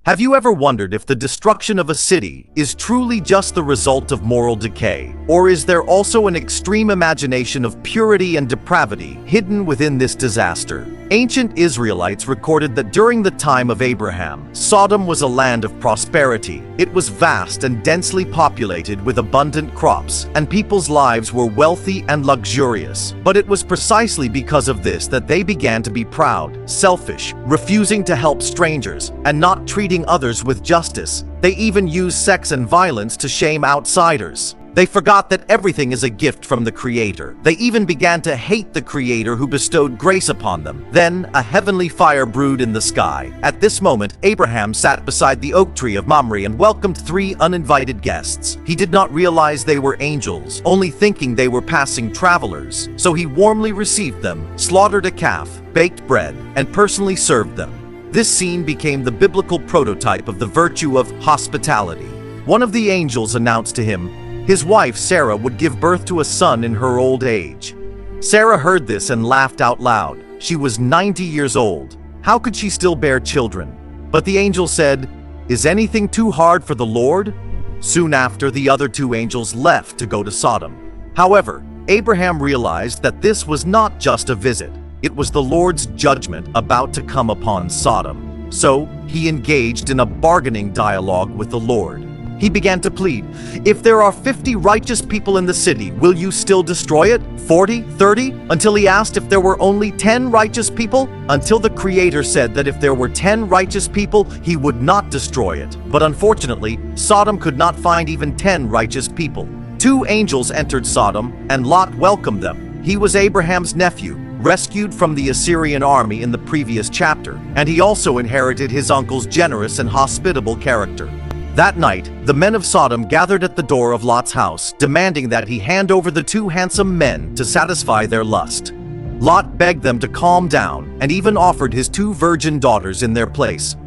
Have you ever wondered if the destruction of a city is truly just the result of moral decay? Or is there also an extreme imagination of purity and depravity hidden within this disaster? Ancient Israelites recorded that during the time of Abraham, Sodom was a land of prosperity. It was vast and densely populated with abundant crops, and people's lives were wealthy and luxurious. But it was precisely because of this that they began to be proud, selfish, refusing to help strangers, and not treating others with justice. They even used sex and violence to shame outsiders. They forgot that everything is a gift from the Creator. They even began to hate the Creator who bestowed grace upon them. Then a heavenly fire brewed in the sky. At this moment, Abraham sat beside the oak tree of Mamre and welcomed 3 uninvited guests. He did not realize they were angels, only thinking they were passing travelers. So he warmly received them, slaughtered a calf, baked bread, and personally served them. This scene became the biblical prototype of the virtue of hospitality. One of the angels announced to him, his wife Sarah would give birth to a son in her old age. Sarah heard this and laughed out loud. She was 90 years old. How could she still bear children? But the angel said, "Is anything too hard for the Lord?" Soon after, the other 2 angels left to go to Sodom. However, Abraham realized that this was not just a visit. It was the Lord's judgment about to come upon Sodom. So he engaged in a bargaining dialogue with the Lord. He began to plead, "If there are 50 righteous people in the city, will you still destroy it? 40, 30? Until he asked if there were only 10 righteous people, until the Creator said that if there were 10 righteous people, he would not destroy it. But unfortunately, Sodom could not find even 10 righteous people. 2 angels entered Sodom, and Lot welcomed them. He was Abraham's nephew, rescued from the Assyrian army in the previous chapter, and he also inherited his uncle's generous and hospitable character. That night, the men of Sodom gathered at the door of Lot's house, demanding that he hand over the 2 handsome men to satisfy their lust. Lot begged them to calm down and even offered his 2 virgin daughters in their place.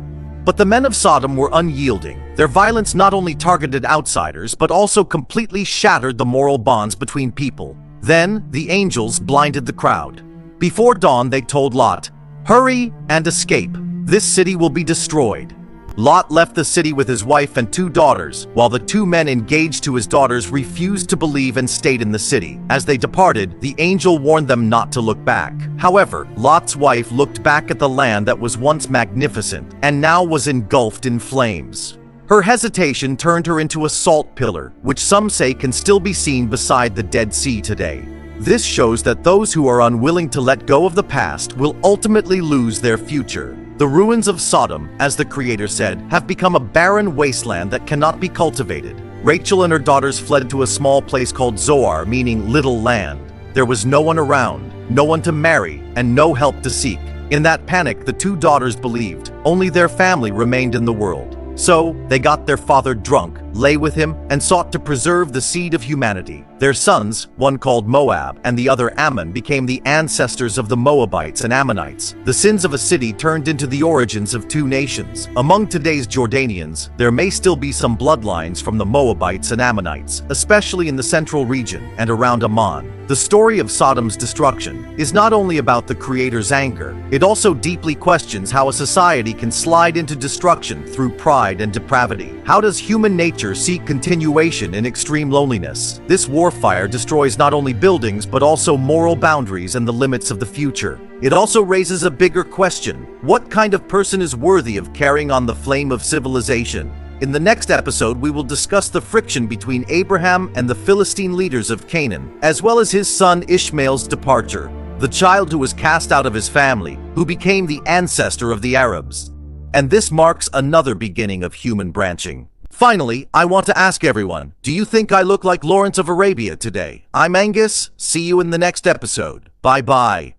But the men of Sodom were unyielding. Their violence not only targeted outsiders, but also completely shattered the moral bonds between people. Then, the angels blinded the crowd. Before dawn, they told Lot, "Hurry and escape. This city will be destroyed." Lot left the city with his wife and 2 daughters, while the 2 men engaged to his daughters refused to believe and stayed in the city. As they departed, the angel warned them not to look back. However, Lot's wife looked back at the land that was once magnificent and now was engulfed in flames. Her hesitation turned her into a salt pillar, which some say can still be seen beside the Dead Sea today. This shows that those who are unwilling to let go of the past will ultimately lose their future. The ruins of Sodom, as the Creator said, have become a barren wasteland that cannot be cultivated. Rachel and her daughters fled to a small place called Zoar, meaning little land. There was no one around, no one to marry, and no help to seek. In that panic, the 2 daughters believed only their family remained in the world. So they got their father drunk, lay with him, and sought to preserve the seed of humanity. Their sons, one called Moab and the other Ammon, became the ancestors of the Moabites and Ammonites. The sins of a city turned into the origins of 2 nations. Among today's Jordanians, there may still be some bloodlines from the Moabites and Ammonites, especially in the central region and around Amman. The story of Sodom's destruction is not only about the Creator's anger, it also deeply questions how a society can slide into destruction through pride and depravity. How does human nature seek continuation in extreme loneliness? This warfire destroys not only buildings but also moral boundaries and the limits of the future. It also raises a bigger question: what kind of person is worthy of carrying on the flame of civilization? In the next episode, we will discuss the friction between Abraham and the Philistine leaders of Canaan, as well as his son Ishmael's departure, the child who was cast out of his family, who became the ancestor of the Arabs. And this marks another beginning of human branching. Finally, I want to ask everyone, do you think I look like Lawrence of Arabia today? I'm Angus. See you in the next episode. Bye-bye.